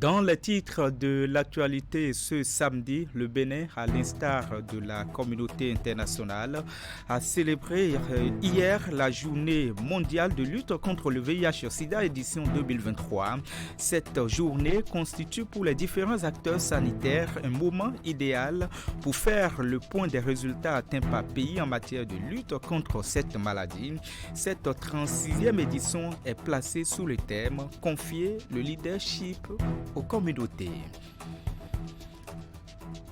Dans les titres de l'actualité ce samedi, le Bénin, à l'instar de la communauté internationale, a célébré hier la journée mondiale de lutte contre le VIH-Sida édition 2023. Cette journée constitue pour les différents acteurs sanitaires un moment idéal pour faire le point des résultats atteints par pays en matière de lutte contre cette maladie. Cette 36e édition est placée sous le thème « Confier le leadership aux communautés ».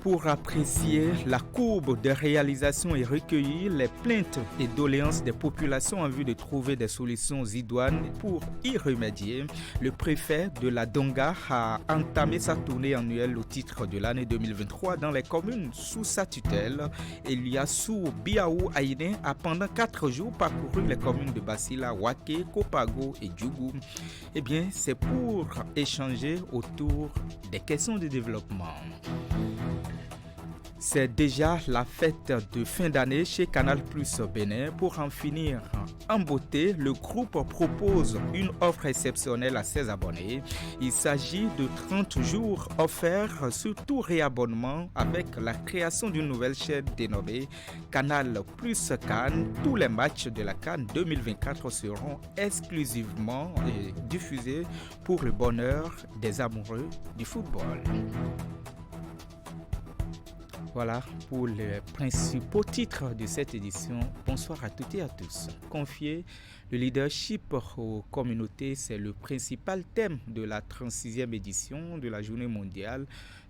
Pour apprécier la courbe de réalisation et recueillir les plaintes et doléances des populations en vue de trouver des solutions idoines pour y remédier, le préfet de la Donga a entamé sa tournée annuelle au titre de l'année 2023 dans les communes sous sa tutelle. Eliassou Biaou Aïné a pendant 4 jours parcouru les communes de Basila, Wake, Kopago et Djougou. Eh bien, c'est pour échanger autour des questions de développement. C'est déjà la fête de fin d'année chez Canal+ Bénin. Pour en finir en beauté, le groupe propose une offre exceptionnelle à ses abonnés. Il s'agit de 30 jours offerts sur tout réabonnement avec la création d'une nouvelle chaîne dénommée Canal+ CAN. Tous les matchs de la CAN 2024 seront exclusivement diffusés pour le bonheur des amoureux du football. Voilà pour les principaux titres de cette édition. Bonsoir à toutes et à tous. Confier le leadership aux communautés, c'est le principal thème de la 36e édition de la Journée mondiale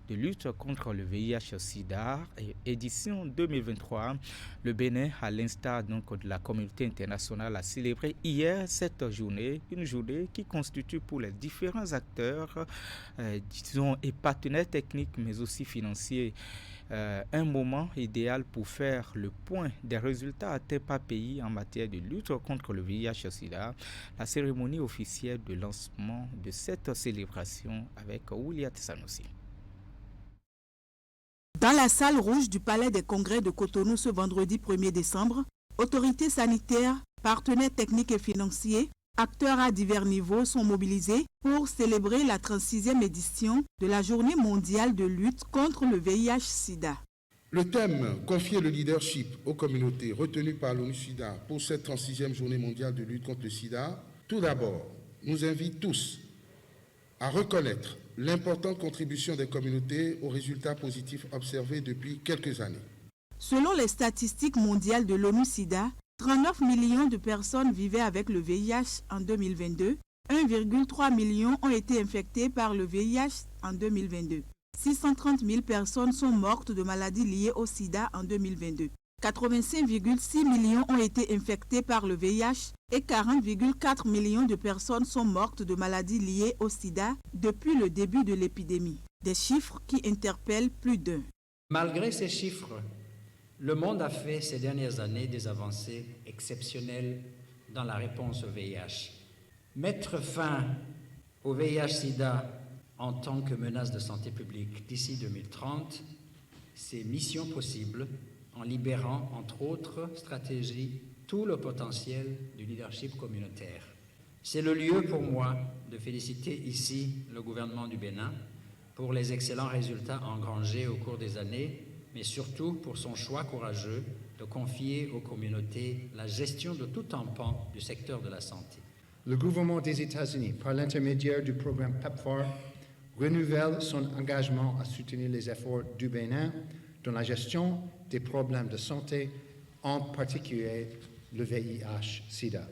de lutte contre le VIH-Sida, édition 2023. Le Bénin, à l'instar donc de la communauté internationale, a célébré hier cette journée, une journée qui constitue pour les différents acteurs, disons, et partenaires techniques, mais aussi financiers, un moment idéal pour faire le point des résultats atteints par pays en matière de lutte contre le VIH-Sida. La cérémonie officielle de lancement de cette célébration avec Ouliat Sanoussi. Dans la salle rouge du Palais des Congrès de Cotonou ce vendredi 1er décembre, autorités sanitaires, partenaires techniques et financiers, acteurs à divers niveaux sont mobilisés pour célébrer la 36e édition de la Journée mondiale de lutte contre le VIH-Sida. Le thème « Confier le leadership aux communautés » retenu par l'ONU-SIDA pour cette 36e Journée mondiale de lutte contre le sida, tout d'abord, nous invite tous à reconnaître l'importante contribution des communautés aux résultats positifs observés depuis quelques années. Selon les statistiques mondiales de l'ONU-SIDA, 39 millions de personnes vivaient avec le VIH en 2022, 1,3 million ont été infectées par le VIH en 2022. 630 000 personnes sont mortes de maladies liées au sida en 2022. 85,6 millions ont été infectés par le VIH et 40,4 millions de personnes sont mortes de maladies liées au sida depuis le début de l'épidémie. Des chiffres qui interpellent plus d'un. Malgré ces chiffres, le monde a fait ces dernières années des avancées exceptionnelles dans la réponse au VIH. Mettre fin au VIH-Sida en tant que menace de santé publique d'ici 2030, c'est mission possible en libérant, entre autres stratégies, tout le potentiel du leadership communautaire. C'est le lieu pour moi de féliciter ici le gouvernement du Bénin pour les excellents résultats engrangés au cours des années, mais surtout pour son choix courageux de confier aux communautés la gestion de tout un pan du secteur de la santé. Le gouvernement des États-Unis, par l'intermédiaire du programme PEPFAR, renouvelle son engagement à soutenir les efforts du Bénin dans la gestion des problèmes de santé, en particulier le VIH-Sida.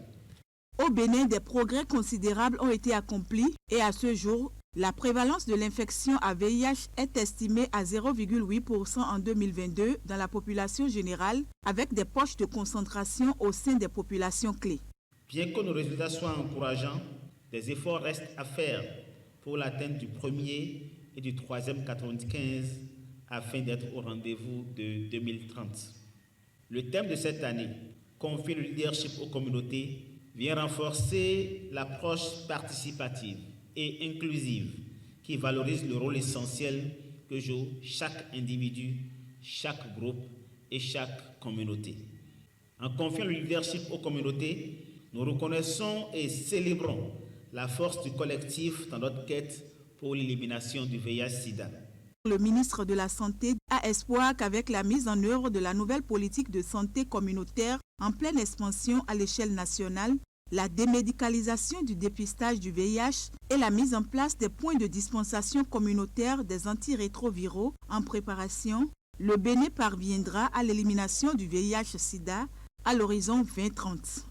Au Bénin, des progrès considérables ont été accomplis et à ce jour, la prévalence de l'infection à VIH est estimée à 0,8% en 2022 dans la population générale, avec des poches de concentration au sein des populations clés. Bien que nos résultats soient encourageants, des efforts restent à faire pour l'atteinte du premier et du troisième 95 afin d'être au rendez-vous de 2030. Le thème de cette année, confier le leadership aux communautés, vient renforcer l'approche participative et inclusive qui valorise le rôle essentiel que joue chaque individu, chaque groupe et chaque communauté. En confiant le leadership aux communautés, nous reconnaissons et célébrons la force du collectif dans notre quête pour l'élimination du VIH-Sida. Le ministre de la Santé a espoir qu'avec la mise en œuvre de la nouvelle politique de santé communautaire en pleine expansion à l'échelle nationale, la démédicalisation du dépistage du VIH et la mise en place des points de dispensation communautaire des antirétroviraux en préparation, le Bénin parviendra à l'élimination du VIH-Sida à l'horizon 2030.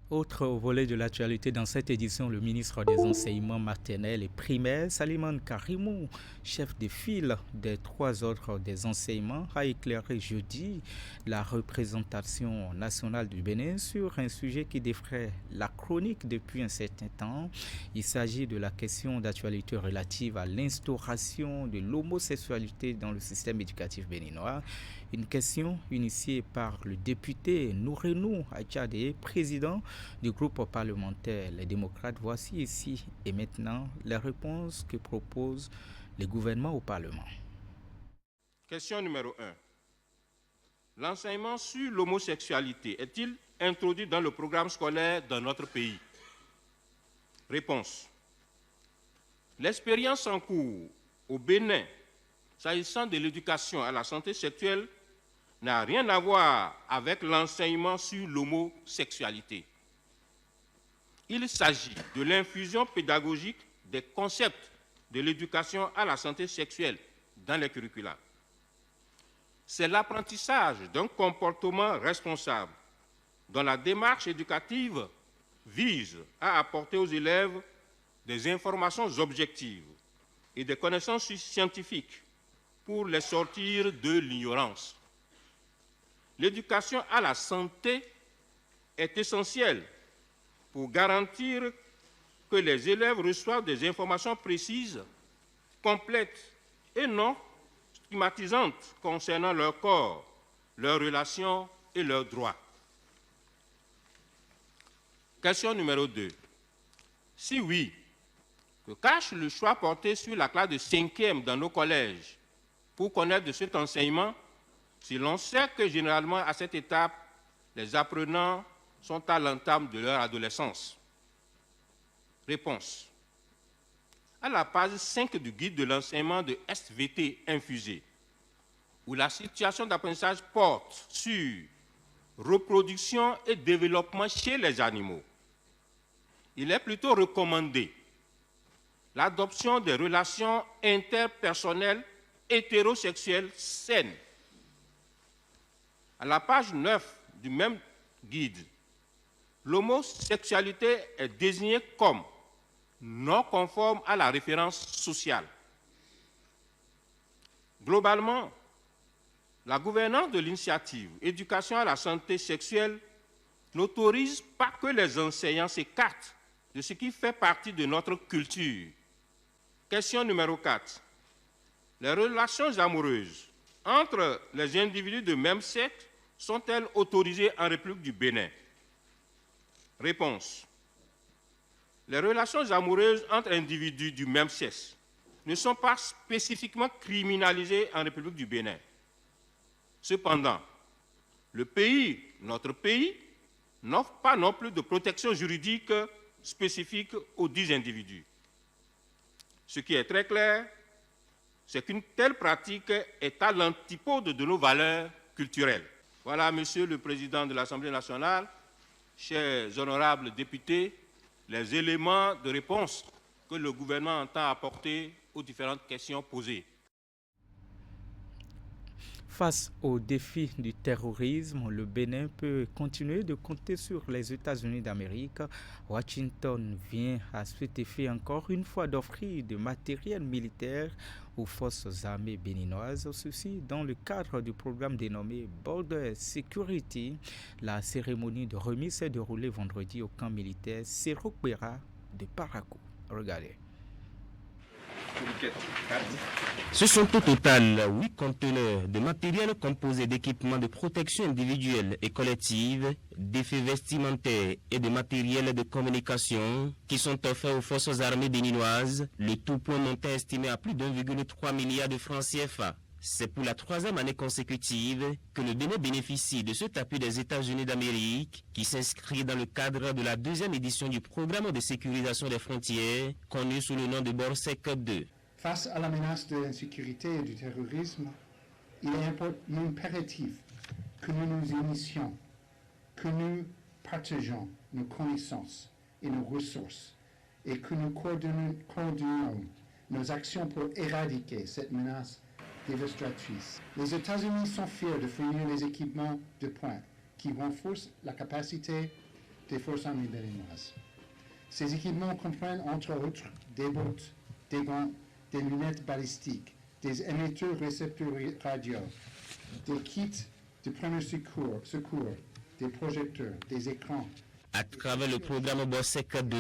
Autre volet de l'actualité dans cette édition, le ministre des Enseignements maternels et primaires, Saliman Karimou, chef de file des 3 ordres des enseignements, a éclairé jeudi la représentation nationale du Bénin sur un sujet qui défraie la chronique depuis un certain temps. Il s'agit de la question d'actualité relative à l'instauration de l'homosexualité dans le système éducatif béninois. Une question initiée par le député Nourenou Achadé, président du groupe parlementaire Les Démocrates. Voici ici et maintenant les réponses que propose le gouvernement au Parlement. Question numéro 1. L'enseignement sur l'homosexualité est-il introduit dans le programme scolaire dans notre pays? Réponse. L'expérience en cours au Bénin, s'agissant de l'éducation à la santé sexuelle, n'a rien à voir avec l'enseignement sur l'homosexualité. Il s'agit de l'infusion pédagogique des concepts de l'éducation à la santé sexuelle dans les curricula. C'est l'apprentissage d'un comportement responsable dont la démarche éducative vise à apporter aux élèves des informations objectives et des connaissances scientifiques pour les sortir de l'ignorance. L'éducation à la santé est essentielle pour garantir que les élèves reçoivent des informations précises, complètes et non stigmatisantes concernant leur corps, leurs relations et leurs droits. Question numéro 2. Si oui, que cache le choix porté sur la classe de 5e dans nos collèges pour connaître de cet enseignement, si l'on sait que généralement à cette étape, les apprenants sont à l'entame de leur adolescence? Réponse. À la page 5 du guide de l'enseignement de SVT infusé, où la situation d'apprentissage porte sur reproduction et développement chez les animaux, il est plutôt recommandé l'adoption des relations interpersonnelles hétérosexuelles saines. À la page 9 du même guide, l'homosexualité est désignée comme non conforme à la référence sociale. Globalement, la gouvernance de l'initiative Éducation à la santé sexuelle n'autorise pas que les enseignants s'écartent de ce qui fait partie de notre culture. Question numéro 4. Les relations amoureuses entre les individus de même sexe sont-elles autorisées en République du Bénin? Réponse. Les relations amoureuses entre individus du même sexe ne sont pas spécifiquement criminalisées en République du Bénin. Cependant, notre pays, n'offre pas non plus de protection juridique spécifique aux 10 individus. Ce qui est très clair, c'est qu'une telle pratique est à l'antipode de nos valeurs culturelles. Voilà, Monsieur le Président de l'Assemblée nationale, chers honorables députés, les éléments de réponse que le gouvernement entend apporter aux différentes questions posées. Face aux défis du terrorisme, le Bénin peut continuer de compter sur les États-Unis d'Amérique. Washington vient à cet effet encore une fois d'offrir du matériel militaire aux forces armées béninoises, ceci dans le cadre du programme dénommé Border Security. La cérémonie de remise s'est déroulée vendredi au camp militaire Serokbera de Parakou. Regardez. Ce sont au total 8 conteneurs de matériel composé d'équipements de protection individuelle et collective, d'effets vestimentaires et de matériel de communication qui sont offerts aux forces armées béninoises, le tout point montant estimé à plus d'1,3 milliard de francs CFA. C'est pour la 3e année consécutive que le Bénin bénéficie de cet appui des États-Unis d'Amérique qui s'inscrit dans le cadre de la 2e édition du programme de sécurisation des frontières connu sous le nom de BORSEC 2. Face à la menace de l'insécurité et du terrorisme, il est impératif que nous nous unissions, que nous partageons nos connaissances et nos ressources et que nous coordonnons nos actions pour éradiquer cette menace dévastatrice. Les États-Unis sont fiers de fournir les équipements de pointe qui renforcent la capacité des forces armées béninoises. Ces équipements comprennent entre autres des bottes, des gants, des lunettes balistiques, des émetteurs-récepteurs radio, des kits de premier secours, des projecteurs, des écrans. À travers le programme BORSEC 2,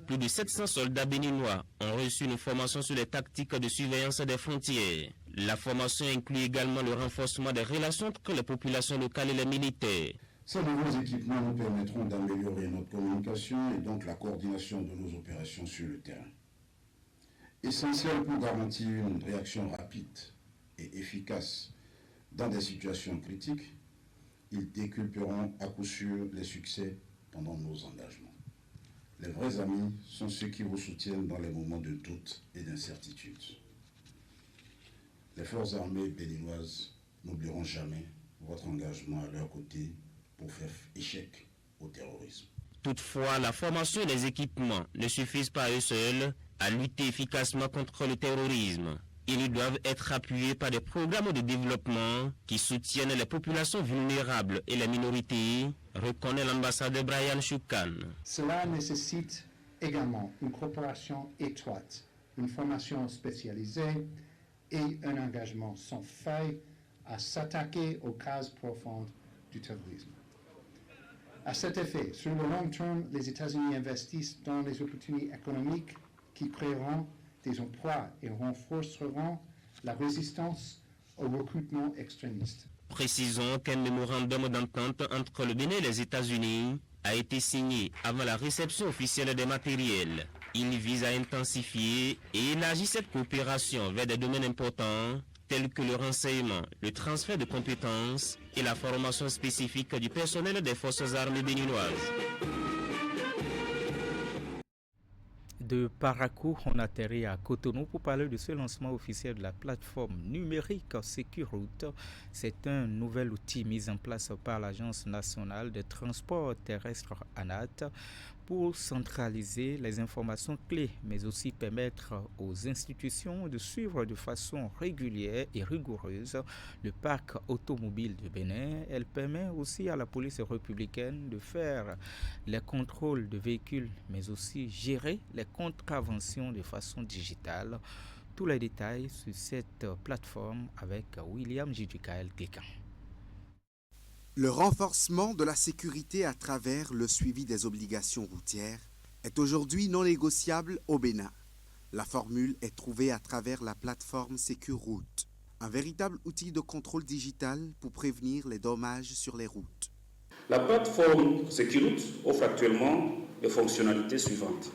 plus de 700 soldats béninois ont reçu une formation sur les tactiques de surveillance des frontières. La formation inclut également le renforcement des relations entre les populations locales et les militaires. Ces nouveaux équipements nous permettront d'améliorer notre communication et donc la coordination de nos opérations sur le terrain. Essentiel pour garantir une réaction rapide et efficace dans des situations critiques, ils décupleront à coup sûr les succès pendant nos engagements. Les vrais amis sont ceux qui vous soutiennent dans les moments de doute et d'incertitude. Les forces armées béninoises n'oublieront jamais votre engagement à leur côté pour faire échec au terrorisme. Toutefois, la formation et les équipements ne suffisent pas à eux seuls à lutter efficacement contre le terrorisme. Ils doivent être appuyés par des programmes de développement qui soutiennent les populations vulnérables et les minorités, reconnaît l'ambassadeur Brian Choukan. Cela nécessite également une coopération étroite, une formation spécialisée et un engagement sans faille à s'attaquer aux causes profondes du terrorisme. À cet effet, sur le long terme, les États-Unis investissent dans les opportunités économiques qui créeront des emplois et renforceront la résistance au recrutement extrémiste. Précisons qu'un mémorandum d'entente entre le Bénin et les États-Unis a été signé avant la réception officielle des matériels. Il vise à intensifier et élargir cette coopération vers des domaines importants tels que le renseignement, le transfert de compétences et la formation spécifique du personnel des forces armées béninoises. De Parakou, on atterrit à Cotonou pour parler de ce lancement officiel de la plateforme numérique Sécuroute. C'est un nouvel outil mis en place par l'Agence nationale de transport terrestre ANAT pour centraliser les informations clés, mais aussi permettre aux institutions de suivre de façon régulière et rigoureuse le parc automobile du Bénin. Elle permet aussi à la police républicaine de faire les contrôles de véhicules, mais aussi gérer les contraventions de façon digitale. Tous les détails sur cette plateforme avec William Jidukael Kekan. Le renforcement de la sécurité à travers le suivi des obligations routières est aujourd'hui non négociable au Bénin. La formule est trouvée à travers la plateforme Sécuroute, un véritable outil de contrôle digital pour prévenir les dommages sur les routes. La plateforme Sécuroute offre actuellement les fonctionnalités suivantes.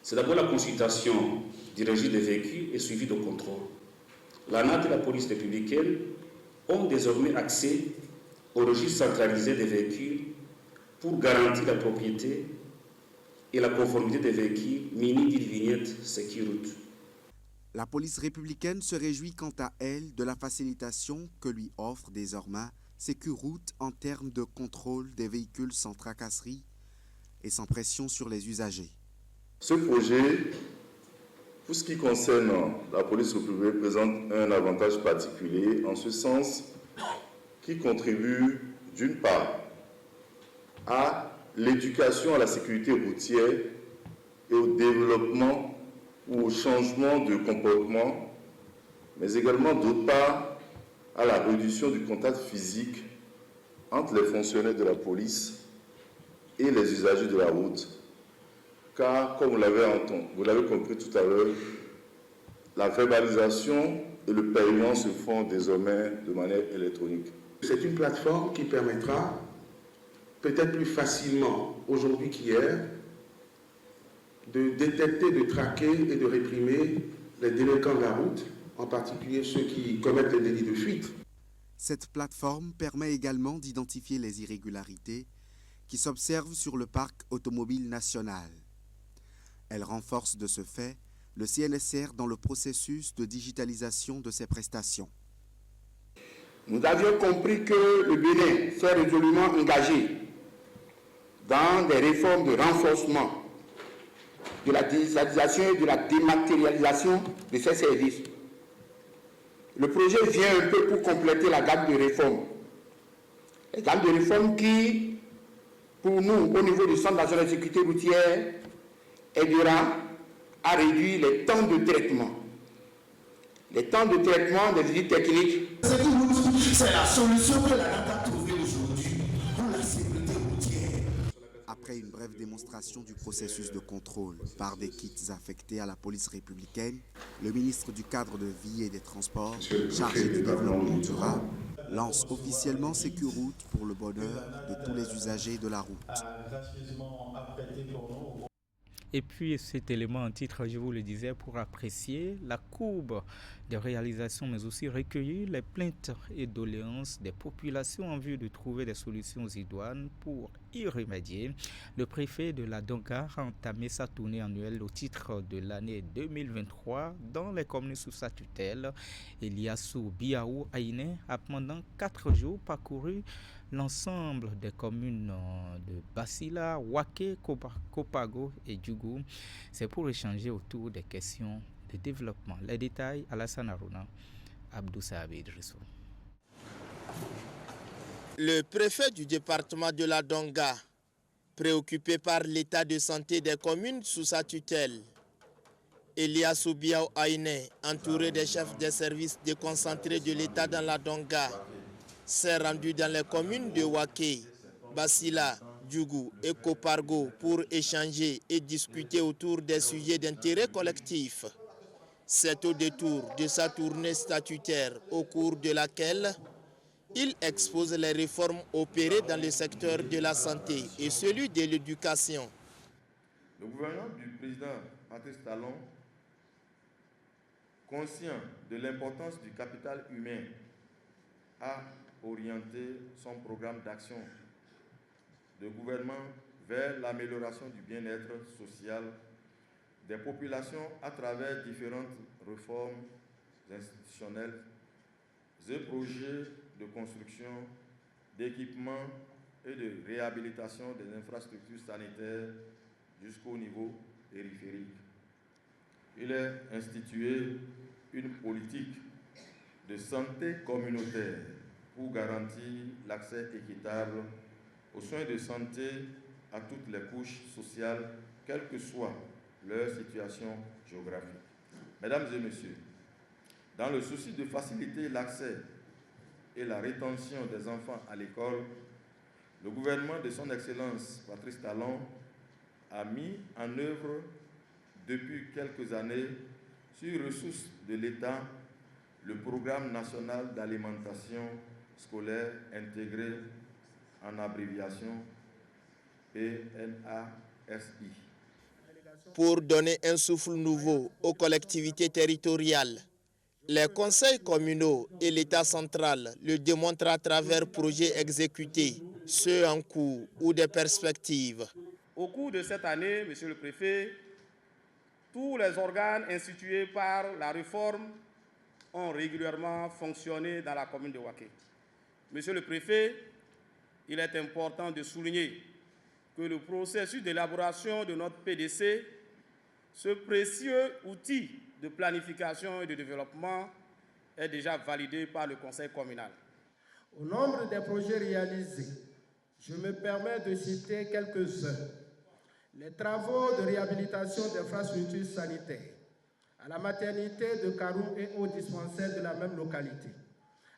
C'est d'abord la consultation du registre des véhicules et suivi de contrôle. L'ANAT et la police républicaine ont désormais accès au registre centralisé des véhicules pour garantir la propriété et la conformité des véhicules munis d'une vignette Sécuroute. La police républicaine se réjouit quant à elle de la facilitation que lui offre désormais Sécuroute en termes de contrôle des véhicules sans tracasserie et sans pression sur les usagers. Ce projet, pour ce qui concerne la police républicaine, présente un avantage particulier en ce sens qui contribue d'une part à l'éducation à la sécurité routière et au développement ou au changement de comportement, mais également d'autre part à la réduction du contact physique entre les fonctionnaires de la police et les usagers de la route. Car, comme vous l'avez compris tout à l'heure, la verbalisation et le paiement se font désormais de manière électronique. C'est une plateforme qui permettra, peut-être plus facilement aujourd'hui qu'hier, de détecter, de traquer et de réprimer les délinquants de la route en particulier ceux qui commettent les délits de fuite. Cette plateforme permet également d'identifier les irrégularités qui s'observent sur le parc automobile national. Elle renforce de ce fait le CNSR dans le processus de digitalisation de ses prestations. Nous avions compris que le Bénin s'est résolument engagé dans des réformes de renforcement de la digitalisation et de la dématérialisation de ces services. Le projet vient un peu pour compléter la gamme de réformes. La gamme de réformes qui, pour nous, au niveau du Centre national de sécurité routière, aidera à réduire les temps de traitement. Les temps de traitement des visites techniques. C'est la solution que la data a trouvée aujourd'hui pour la sécurité routière. Après une brève démonstration du processus de contrôle par des kits affectés à la police républicaine, le ministre du Cadre de Vie et des Transports, chargé du développement durable, lance officiellement Sécuroute pour le bonheur de tous les usagers de la route. Et puis cet élément en titre, je vous le disais, pour apprécier la courbe des réalisations, mais aussi recueillir les plaintes et doléances des populations en vue de trouver des solutions idoines pour y remédier. Le préfet de la Donga a entamé sa tournée annuelle au titre de l'année 2023 dans les communes sous sa tutelle. Eliassou Biaou Aïné a pendant 4 jours parcouru l'ensemble des communes de Basila, Waké, Kopago et Djougou. C'est pour échanger autour des questions de développement. Les détails, Alassane Harouna, Abdou Saab Idrissou. Le préfet du département de la Donga, préoccupé par l'état de santé des communes sous sa tutelle, Eliassou Biaou Aïné, entouré des chefs des services déconcentrés de l'État dans la Donga, s'est rendu dans les communes de Waké, Basila, Djougou et Kopargo pour échanger et discuter autour des sujets d'intérêt collectif. C'est au détour de sa tournée statutaire au cours de laquelle il expose les réformes opérées dans le secteur de la santé et celui de l'éducation. Le gouvernement du président Patrice Talon, conscient de l'importance du capital humain, a orienter son programme d'action de gouvernement vers l'amélioration du bien-être social des populations à travers différentes réformes institutionnelles et projets de construction, d'équipement et de réhabilitation des infrastructures sanitaires jusqu'au niveau périphérique. Il est institué une politique de santé communautaire pour garantir l'accès équitable aux soins de santé à toutes les couches sociales, quelle que soit leur situation géographique. Mesdames et messieurs, dans le souci de faciliter l'accès et la rétention des enfants à l'école, le gouvernement de son Excellence Patrice Talon a mis en œuvre depuis quelques années, sur ressources de l'État, le programme national d'alimentation scolaire intégré, en abréviation PNASI. Pour donner un souffle nouveau aux collectivités territoriales, les conseils communaux et l'État central le démontrent à travers projets exécutés, ceux en cours ou des perspectives. Au cours de cette année, Monsieur le Préfet, tous les organes institués par la réforme ont régulièrement fonctionné dans la commune de Waké. Monsieur le Préfet, il est important de souligner que le processus d'élaboration de notre PDC, ce précieux outil de planification et de développement, est déjà validé par le Conseil communal. Au nombre des projets réalisés, je me permets de citer quelques-uns. Les travaux de réhabilitation d'infrastructures sanitaires à la maternité de Karou et au dispensaire de la même localité,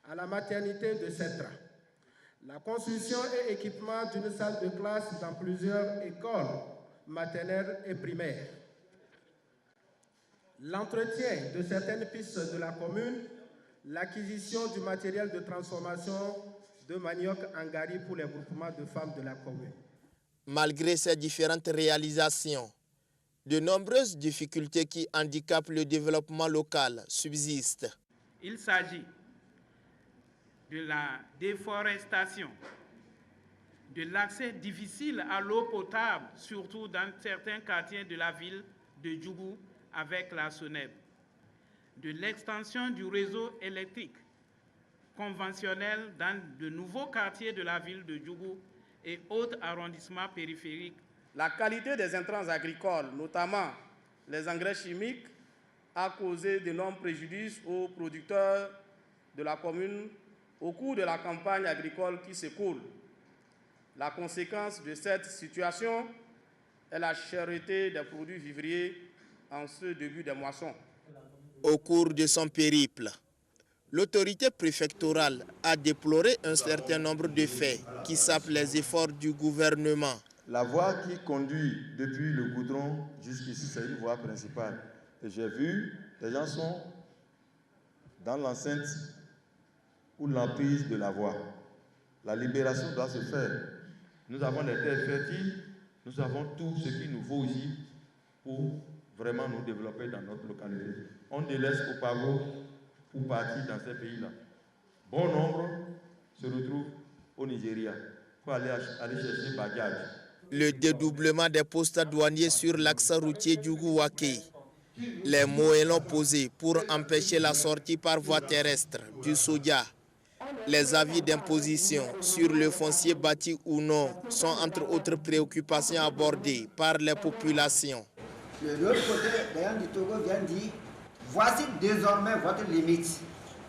à la maternité de Setra, la construction et équipement d'une salle de classe dans plusieurs écoles maternelles et primaires, l'entretien de certaines pistes de la commune, l'acquisition du matériel de transformation de manioc angari pour les groupements de femmes de la commune. Malgré ces différentes réalisations, De nombreuses difficultés qui handicapent le développement local subsistent. Il s'agit de la déforestation, de l'accès difficile à l'eau potable, surtout dans certains quartiers de la ville de Djougou avec la SONEB, de l'extension du réseau électrique conventionnel dans de nouveaux quartiers de la ville de Djougou et autres arrondissements périphériques. La qualité des intrants agricoles, notamment les engrais chimiques, a causé d'énormes préjudices aux producteurs de la commune au cours de la campagne agricole qui s'écoule. La conséquence de cette situation est la cherté des produits vivriers en ce début de moisson. Au cours de son périple, l'autorité préfectorale a déploré un certain nombre de faits qui sapent les efforts du gouvernement. La voie qui conduit depuis le goudron jusqu'ici, c'est une voie principale. Et j'ai vu, les gens sont dans l'enceinte ou l'emprise de la voie. La libération doit se faire. Nous avons des terres fertiles, nous avons tout ce qu'il nous faut ici pour vraiment nous développer dans notre localité. On délaisse aux pavots pour partir dans ces pays-là. Bon nombre se retrouvent au Nigeria. Il faut aller chercher Badiaj. Le dédoublement des postes douaniers sur l'axe routier Djougou-Waké. Les moellons posés pour empêcher la sortie par voie terrestre du soja. Les avis d'imposition sur le foncier bâti ou non sont entre autres préoccupations abordées par les populations. De l'autre côté, les gens du Togo viennent dire, voici désormais votre limite.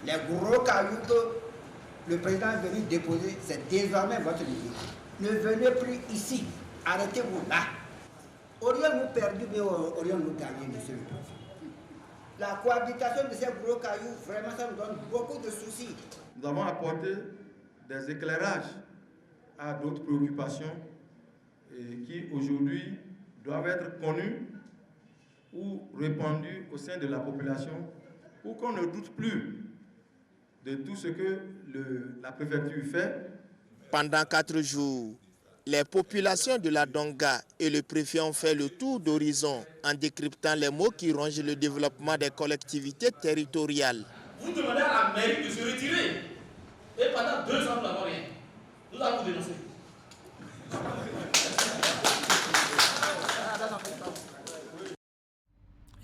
Les gros cailloux que le président est venu déposer, c'est désormais votre limite. Ne venez plus ici, arrêtez-vous là. Aurions-nous perdu, mais aurions-nous gagné, monsieur le président. La cohabitation de ces gros cailloux, vraiment, ça nous donne beaucoup de soucis. Nous avons apporté des éclairages à d'autres préoccupations qui aujourd'hui doivent être connues ou répandues au sein de la population pour qu'on ne doute plus de tout ce que la préfecture fait. Pendant 4 jours, les populations de la Donga et le préfet ont fait le tour d'horizon en décryptant les mots qui rongent le développement des collectivités territoriales. Vous demandez à la mairie de se retirer. Et pendant 2 ans, nous n'avons rien. Nous allons vous dénoncer.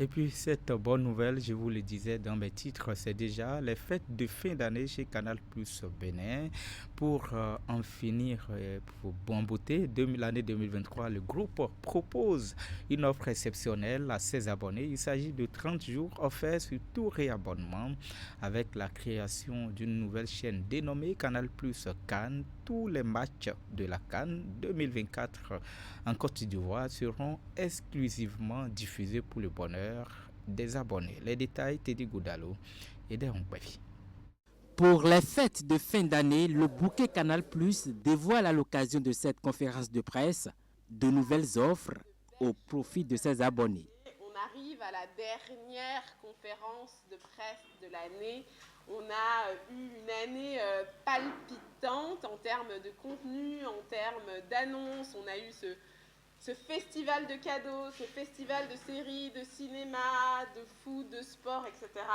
Et puis cette bonne nouvelle, je vous le disais dans mes titres, c'est déjà les fêtes de fin d'année chez Canal Plus Bénin. Pour en finir pour bonne beauté, l'année 2023, le groupe propose une offre exceptionnelle à ses abonnés. Il s'agit de 30 jours offerts sur tout réabonnement avec la création d'une nouvelle chaîne dénommée Canal Plus CAN. Tous les matchs de la CAN 2024 en Côte d'Ivoire seront exclusivement diffusés pour le bonheur des abonnés. Les détails, Teddy Goudalo et Deron Kwefi. Pour les fêtes de fin d'année, le bouquet Canal Plus dévoile à l'occasion de cette conférence de presse de nouvelles offres au profit de ses abonnés. On arrive à la dernière conférence de presse de l'année. On a eu une année palpitante en termes de contenu, en termes d'annonces. On a eu ce festival de cadeaux, ce festival de séries, de cinéma, de foot, de sport, etc.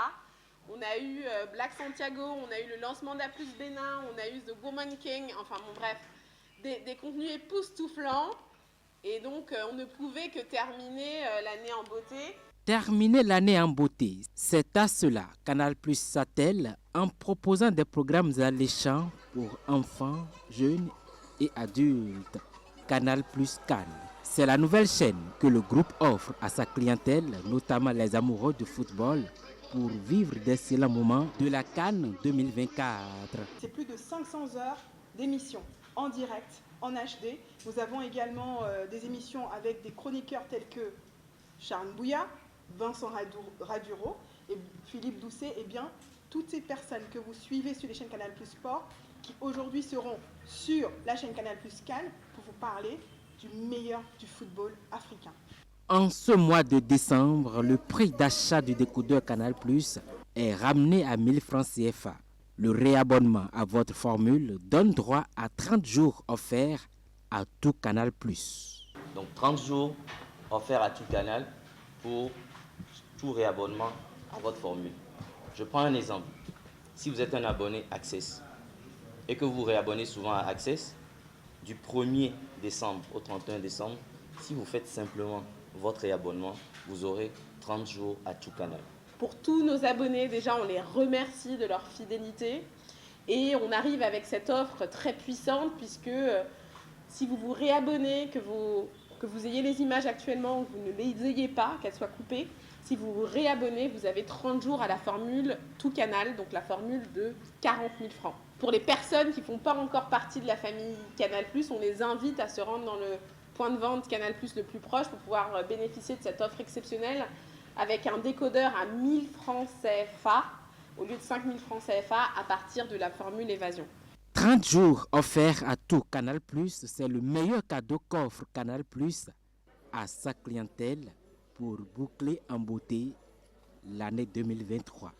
On a eu Black Santiago, on a eu le lancement d'A+ Bénin, on a eu The Woman King, enfin bon bref, des contenus époustouflants. Et donc on ne pouvait que terminer l'année en beauté. Terminer l'année en beauté, c'est à cela Canal Plus s'attelle en proposant des programmes alléchants pour enfants, jeunes et adultes. Canal Plus CAN. C'est la nouvelle chaîne que le groupe offre à sa clientèle, notamment les amoureux de football, pour vivre d'excellents moments de la CAN 2024. C'est plus de 500 heures d'émissions en direct, en HD. Nous avons également des émissions avec des chroniqueurs tels que Charles Bouya, Vincent Raduro et Philippe Doucet. Et bien, toutes ces personnes que vous suivez sur les chaînes Canal Plus Sport, qui aujourd'hui seront sur la chaîne Canal Plus CAN pour vous parler du meilleur du football africain. En ce mois de décembre, le prix d'achat du décodeur Canal Plus est ramené à 1000 francs CFA. Le réabonnement à votre formule donne droit à 30 jours offerts à tout Canal Plus. Donc 30 jours offert à tout canal pour tout réabonnement à votre formule. Je prends un exemple. Si vous êtes un abonné Access et que vous vous réabonnez souvent à Access, du 1er décembre au 31 décembre, si vous faites simplement votre réabonnement, vous aurez 30 jours à tout canal. Pour tous nos abonnés, déjà, on les remercie de leur fidélité. Et on arrive avec cette offre très puissante puisque si vous vous réabonnez, que vous ayez les images actuellement, que vous ne les ayez pas, qu'elles soient coupées, si vous vous réabonnez, vous avez 30 jours à la formule tout canal, donc la formule de 40 000 francs. Pour les personnes qui ne font pas encore partie de la famille Canal+, on les invite à se rendre dans le point de vente Canal+ le plus proche pour pouvoir bénéficier de cette offre exceptionnelle avec un décodeur à 1 000 francs CFA au lieu de 5 000 francs CFA à partir de la formule évasion. 30 jours offerts à tout Canal+, c'est le meilleur cadeau qu'offre Canal+ à sa clientèle pour boucler en beauté l'année 2023.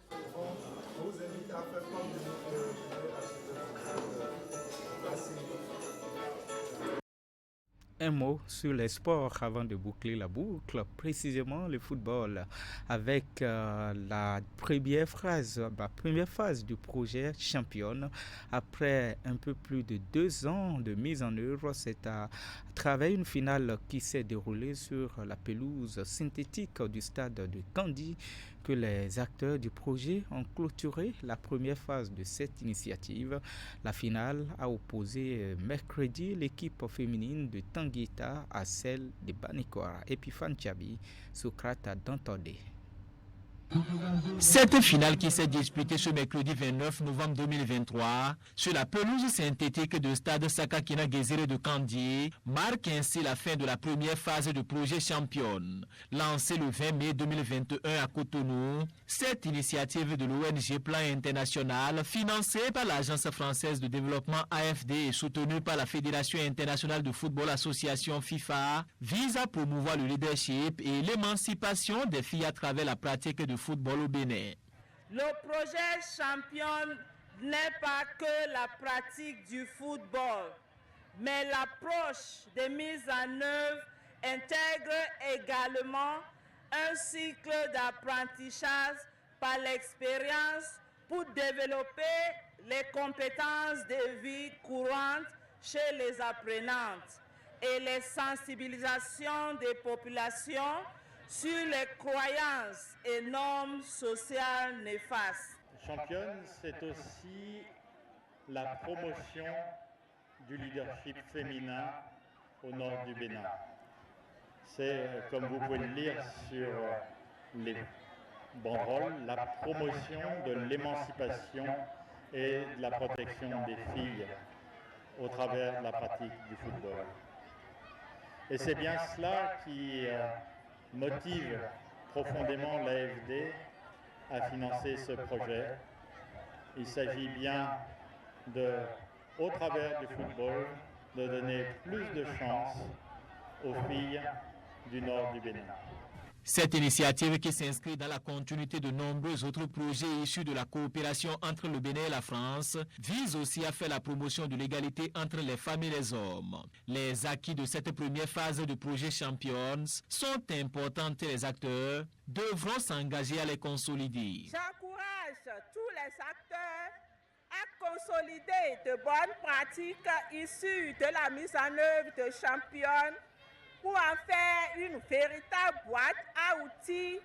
Un mot sur les sports avant de boucler la boucle, précisément le football, avec la première phase du projet Championne. Après un peu plus de 2 ans de mise en œuvre, c'est à travers une finale qui s'est déroulée sur la pelouse synthétique du stade de Kandy que les acteurs du projet ont clôturé la première phase de cette initiative. La finale a opposé mercredi l'équipe féminine de Tanguita à celle de Banekora. Epiphane Tchabi, Socrate d'Entendé. Cette finale qui s'est disputée ce mercredi 29 novembre 2023 sur la pelouse synthétique du stade Sakakina Gezere de Kandy marque ainsi la fin de la première phase du projet Championne. Lancé le 20 mai 2021 à Cotonou, cette initiative de l'ONG Plan International, financée par l'Agence française de développement AFD et soutenue par la Fédération internationale de football association FIFA, vise à promouvoir le leadership et l'émancipation des filles à travers la pratique de football au Bénin. Le projet Championne n'est pas que la pratique du football, mais l'approche de mise en œuvre intègre également un cycle d'apprentissage par l'expérience pour développer les compétences de vie courantes chez les apprenantes et les sensibilisations des populations sur les croyances et normes sociales néfastes. Championne, c'est aussi la promotion du leadership féminin au nord du Bénin. C'est, comme vous pouvez le lire sur les banderoles, la promotion de l'émancipation et de la protection des filles au travers de la pratique du football. Et c'est bien cela qui motive profondément l'AFD à financer ce projet. Il s'agit bien de, au travers du football, de donner plus de chance aux filles du nord du Bénin. Cette initiative qui s'inscrit dans la continuité de nombreux autres projets issus de la coopération entre le Bénin et la France vise aussi à faire la promotion de l'égalité entre les femmes et les hommes. Les acquis de cette première phase du projet Champions sont importants et les acteurs devront s'engager à les consolider. J'encourage tous les acteurs à consolider de bonnes pratiques issues de la mise en œuvre de Championne pour en faire une véritable boîte à outils,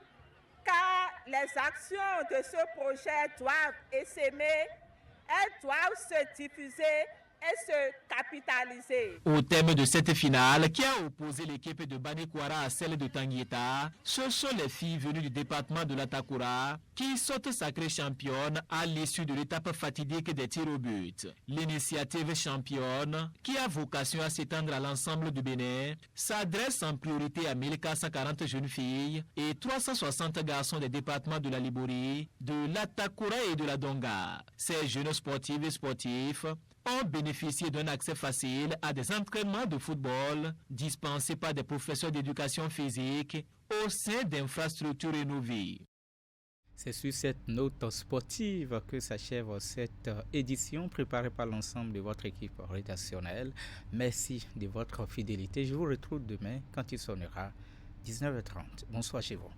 car les actions de ce projet doivent essaimer, elles doivent se diffuser et se capitaliser. Au thème de cette finale qui a opposé l'équipe de Banekora à celle de Tanguita, ce sont les filles venues du département de la Takura qui sortent sacrées championnes à l'issue de l'étape fatidique des tirs au but. L'initiative championne, qui a vocation à s'étendre à l'ensemble du Bénin, s'adresse en priorité à 1440 jeunes filles et 360 garçons des départements de la Libori, de la Takura et de la Donga. Ces jeunes sportives et sportifs ont bénéficié d'un accès facile à des entraînements de football dispensés par des professeurs d'éducation physique au sein d'infrastructures rénovées. C'est sur cette note sportive que s'achève cette édition préparée par l'ensemble de votre équipe rédactionnelle. Merci de votre fidélité. Je vous retrouve demain quand il sonnera 19h30. Bonsoir chez vous.